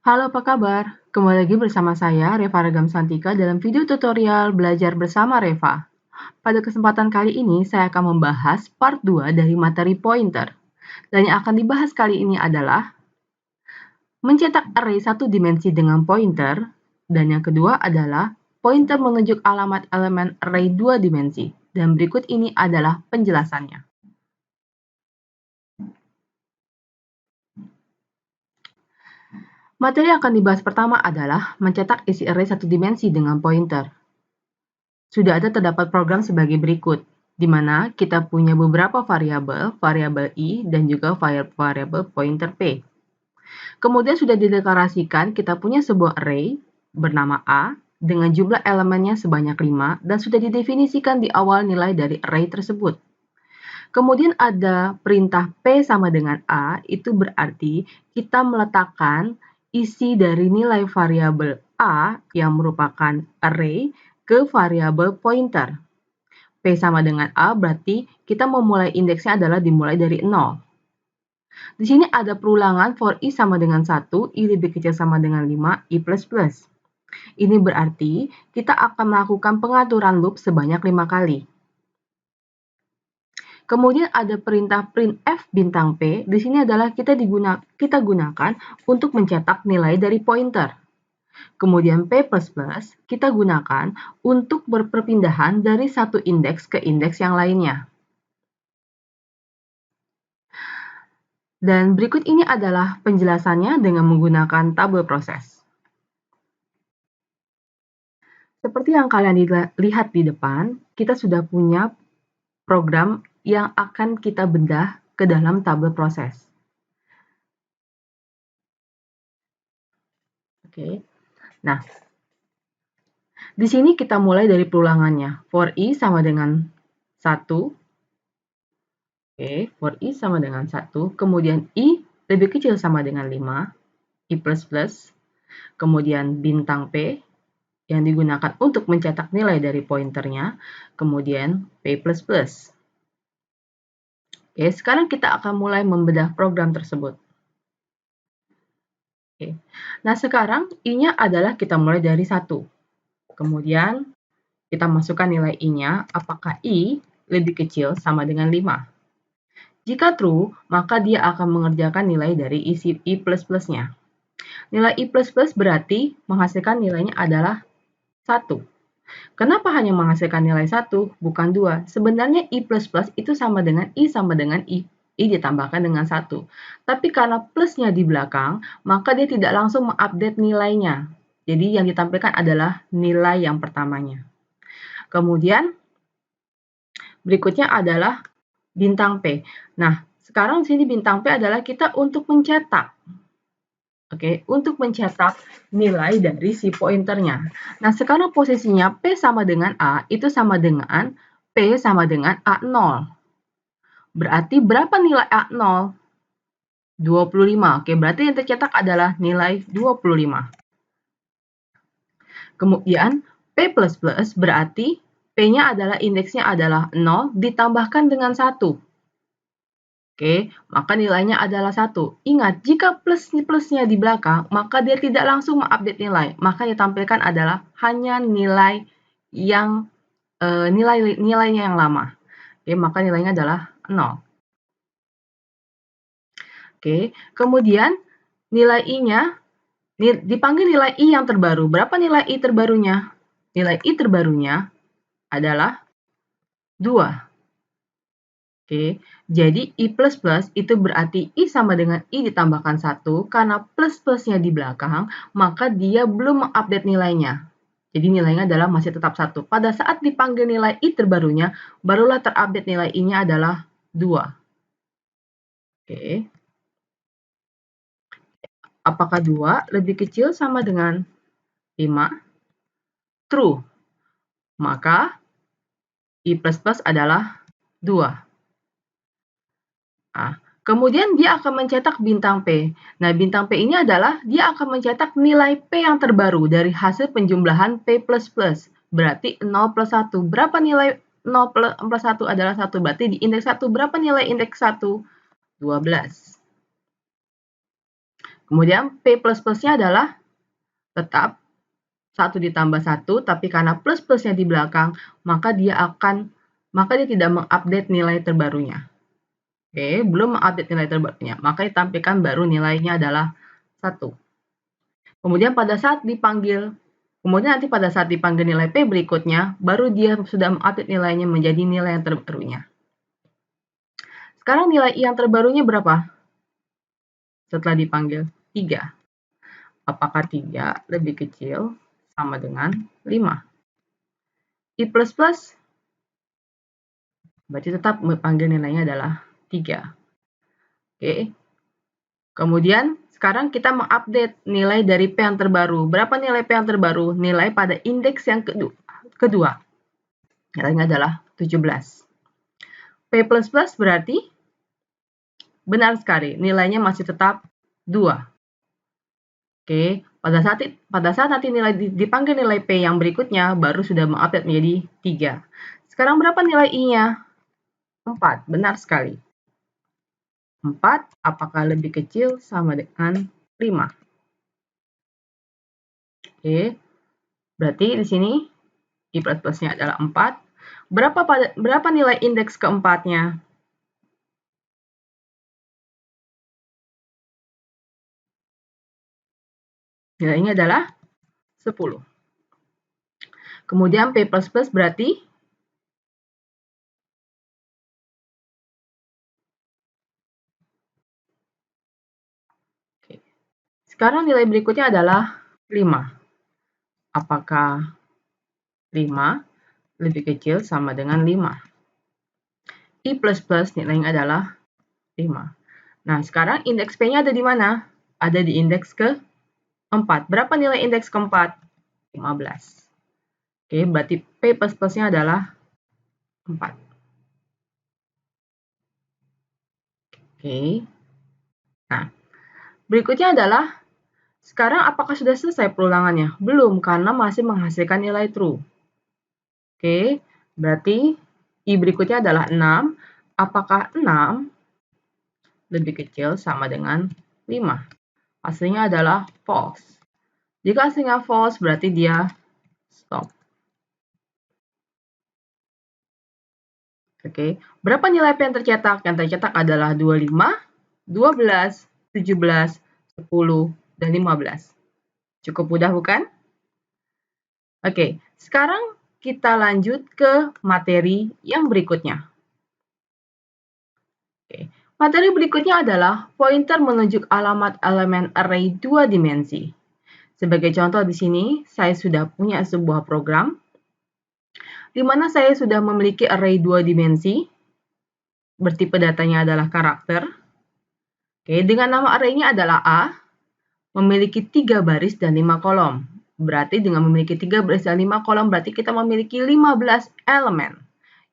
Halo, apa kabar? Kembali lagi bersama saya, Reva Ragam Santika, dalam video tutorial Belajar Bersama Reva. Pada kesempatan kali ini, saya akan membahas part 2 dari materi pointer. Dan yang akan dibahas kali ini adalah mencetak array satu dimensi dengan pointer, dan yang kedua adalah pointer menunjuk alamat elemen array dua dimensi. Dan berikut ini adalah penjelasannya. Materi yang akan dibahas pertama adalah mencetak isi array satu dimensi dengan pointer. Sudah terdapat program sebagai berikut, di mana kita punya beberapa variabel i, dan juga variabel pointer p. Kemudian sudah dideklarasikan kita punya sebuah array bernama A dengan jumlah elemennya sebanyak 5 dan sudah didefinisikan di awal nilai dari array tersebut. Kemudian ada perintah P sama dengan A, itu berarti kita meletakkan isi dari nilai variabel A yang merupakan array ke variabel pointer. P sama dengan A berarti kita memulai indeksnya adalah dimulai dari 0. Di sini ada perulangan for i sama dengan 1, i lebih kecil sama dengan 5, i plus plus. Ini berarti kita akan melakukan pengaturan loop sebanyak 5 kali. Kemudian ada perintah printf bintang P, di sini adalah kita gunakan untuk mencetak nilai dari pointer. Kemudian P++ kita gunakan untuk berperpindahan dari satu indeks ke indeks yang lainnya. Dan berikut ini adalah penjelasannya dengan menggunakan tabel proses. Seperti yang kalian lihat di depan, kita sudah punya program yang akan kita bedah ke dalam tabel proses. Oke. Nah, di sini kita mulai dari perulangannya. For i sama dengan 1. Oke, for i sama dengan 1. Kemudian i lebih kecil sama dengan 5. I plus plus. Kemudian bintang P yang digunakan untuk mencetak nilai dari pointernya. Kemudian P++. Oke, sekarang kita akan mulai membedah program tersebut. Oke. Nah, sekarang i-nya adalah kita mulai dari 1. Kemudian kita masukkan nilai i-nya, apakah i lebih kecil sama dengan 5. Jika true, maka dia akan mengerjakan nilai dari isi i plus-nya. Nilai i plus-plus berarti menghasilkan nilainya adalah 1. Kenapa hanya menghasilkan nilai 1, bukan 2? Sebenarnya i plus plus itu sama dengan i ditambahkan dengan 1. Tapi karena plusnya di belakang, maka dia tidak langsung mengupdate nilainya. Jadi yang ditampilkan adalah nilai yang pertamanya. Kemudian berikutnya adalah bintang P. Nah, sekarang di sini bintang P adalah kita untuk mencetak. Oke, untuk mencetak nilai dari si pointernya. Nah, sekarang posisinya P sama dengan A, itu sama dengan P sama dengan A0. Berarti berapa nilai A0? 25. Oke, berarti yang tercetak adalah nilai 25. Kemudian P++ berarti P-nya adalah indeksnya adalah 0 ditambahkan dengan 1. Oke, maka nilainya adalah 1. Ingat, jika plusnya di belakang, maka dia tidak langsung mengupdate nilai. Maka yang ditampilkan adalah hanya nilai yang nilainya yang lama. Oke, maka nilainya adalah 0. Oke, kemudian nilai i-nya dipanggil nilai i yang terbaru. Berapa nilai i terbarunya? Nilai i terbarunya adalah 2. Oke, jadi I++ itu berarti I sama dengan I ditambahkan 1, karena plus-plusnya di belakang, maka dia belum mengupdate nilainya. Jadi nilainya adalah masih tetap 1. Pada saat dipanggil nilai I terbarunya, barulah terupdate nilai I-nya adalah 2. Oke. Apakah 2 lebih kecil sama dengan 5? True. Maka I++ adalah 2. Nah, kemudian dia akan mencetak bintang P. Nah, bintang P ini adalah dia akan mencetak nilai P yang terbaru dari hasil penjumlahan P++. Berarti 0 plus 1. Berapa nilai 0 plus 1 adalah 1. Berarti di indeks 1, berapa nilai indeks 1? 12. Kemudian P plus-plusnya adalah tetap 1 ditambah 1, tapi karena plus-plusnya di belakang, maka dia tidak mengupdate nilai terbarunya. Oke, belum mengupdate nilai terbarunya, maka ditampilkan baru nilainya adalah 1. Kemudian nanti pada saat dipanggil nilai P berikutnya, baru dia sudah mengupdate nilainya menjadi nilai yang terbarunya. Sekarang nilai I yang terbarunya berapa? Setelah dipanggil 3. Apakah 3 lebih kecil sama dengan 5? I plus plus, berarti tetap panggil nilainya adalah 3. Oke. Kemudian sekarang kita mengupdate nilai dari P yang terbaru. Berapa nilai P yang terbaru? Nilai pada indeks yang kedua. Nilainya adalah 17. P plus plus berarti benar sekali, nilainya masih tetap 2. Oke, pada saat nanti dipanggil nilai P yang berikutnya, baru sudah mengupdate menjadi 3. Sekarang berapa nilai I-nya? 4, benar sekali. 4, apakah lebih kecil sama dengan 5? Oke, berarti di sini I plus plusnya adalah 4. Berapa nilai indeks keempatnya? Nilainya adalah 10. Kemudian P plus plus berarti sekarang nilai berikutnya adalah 5. Apakah 5 lebih kecil sama dengan 5? I plus plus nilainya adalah 5. Nah, sekarang indeks P-nya ada di mana? Ada di indeks ke-4. Berapa nilai indeks ke-4? 15. Oke, berarti P plus plusnya adalah 4. Oke. Nah, berikutnya adalah sekarang apakah sudah selesai perulangannya? Belum, karena masih menghasilkan nilai true. Oke, berarti I berikutnya adalah 6. Apakah 6 lebih kecil sama dengan 5? Hasilnya adalah false. Jika hasilnya false, berarti dia stop. Oke, berapa nilai P yang tercetak? Yang tercetak adalah 25, 12, 17, 10, dan 15. Cukup mudah bukan? Oke, sekarang kita lanjut ke materi yang berikutnya. Oke, materi berikutnya adalah pointer menunjuk alamat elemen array 2 dimensi. Sebagai contoh di sini, saya sudah punya sebuah program di mana saya sudah memiliki array 2 dimensi, bertipe datanya adalah karakter. Oke, dengan nama array-nya adalah A, memiliki 3 baris dan 5 kolom. Berarti dengan memiliki 3 baris dan 5 kolom, berarti kita memiliki 15 elemen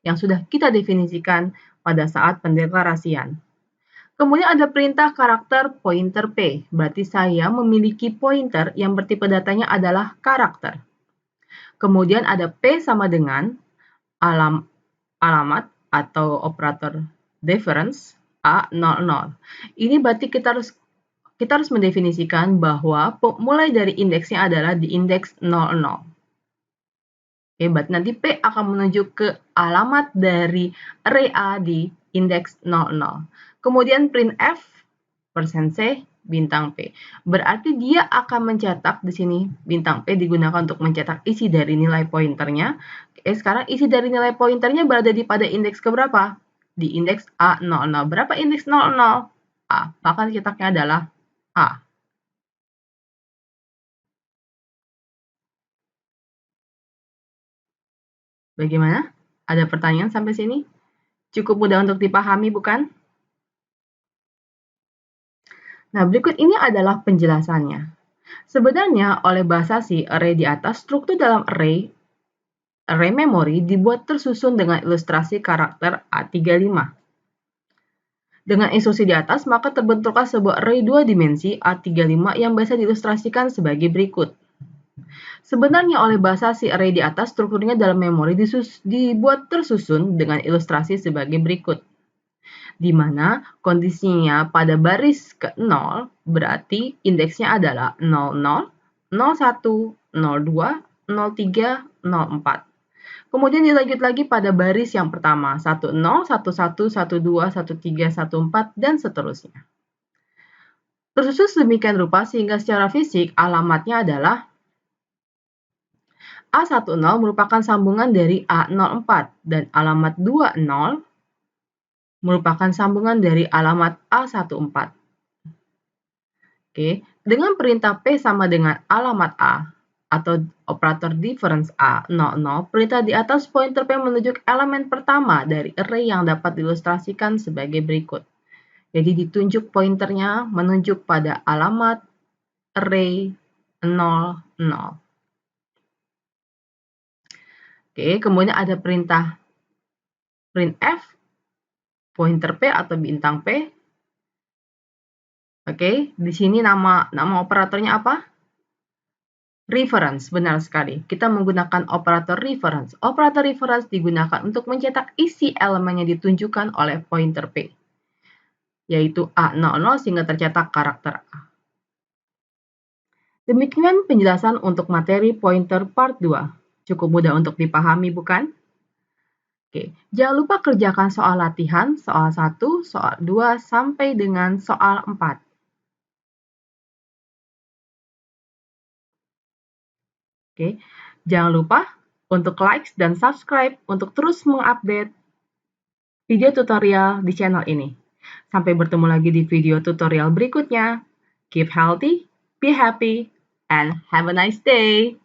yang sudah kita definisikan pada saat pendeklarasian. Kemudian ada perintah karakter pointer P, berarti saya memiliki pointer yang bertipe datanya adalah karakter. Kemudian ada P sama dengan alamat atau operator difference A00. Ini berarti kita harus mendefinisikan bahwa mulai dari indeksnya adalah di indeks 00. Oke, berarti nanti P akan menuju ke alamat dari array A di indeks 00. Kemudian printf %C bintang P. Berarti dia akan mencetak di sini bintang P digunakan untuk mencetak isi dari nilai pointernya. Sekarang isi dari nilai pointernya berada pada indeks keberapa? Di indeks A00. Berapa indeks 00? A. Maka cetaknya adalah A. Bagaimana? Ada pertanyaan sampai sini? Cukup mudah untuk dipahami, bukan? Nah, berikut ini adalah penjelasannya. Sebenarnya, oleh bahasa C, array di atas, struktur dalam array memori dibuat tersusun dengan ilustrasi karakter A35. Dengan instruksi di atas, maka terbentuklah sebuah array 2 dimensi A35 yang biasa diilustrasikan sebagai berikut. Sebenarnya oleh bahasa C, array di atas, strukturnya dalam memori dibuat tersusun dengan ilustrasi sebagai berikut. di mana kondisinya pada baris ke-0 berarti indeksnya adalah 00, 01, 02, 03, 04. Kemudian dilanjut lagi pada baris yang pertama, 10, 11, 12, 13, 14, dan seterusnya. Tersusun sedemikian rupa sehingga secara fisik alamatnya adalah A10 merupakan sambungan dari A04 dan alamat 20 merupakan sambungan dari alamat A14. Oke, dengan perintah P sama dengan alamat A atau operator difference A00, perintah di atas pointer P menunjuk elemen pertama dari array yang dapat diilustrasikan sebagai berikut. Jadi ditunjuk pointernya menunjuk pada alamat array 00. Oke, kemudian ada perintah printf, pointer P atau bintang P. Oke, di sini nama operatornya apa? Reference, benar sekali. Kita menggunakan operator reference. Operator reference digunakan untuk mencetak isi elemen yang ditunjukkan oleh pointer P, yaitu A00 sehingga tercetak karakter A. Demikian penjelasan untuk materi pointer part 2. Cukup mudah untuk dipahami, bukan? Oke, jangan lupa kerjakan soal latihan, soal 1, soal 2, sampai dengan soal 4. Oke, jangan lupa untuk like dan subscribe untuk terus mengupdate video tutorial di channel ini. Sampai bertemu lagi di video tutorial berikutnya. Keep healthy, be happy, and have a nice day!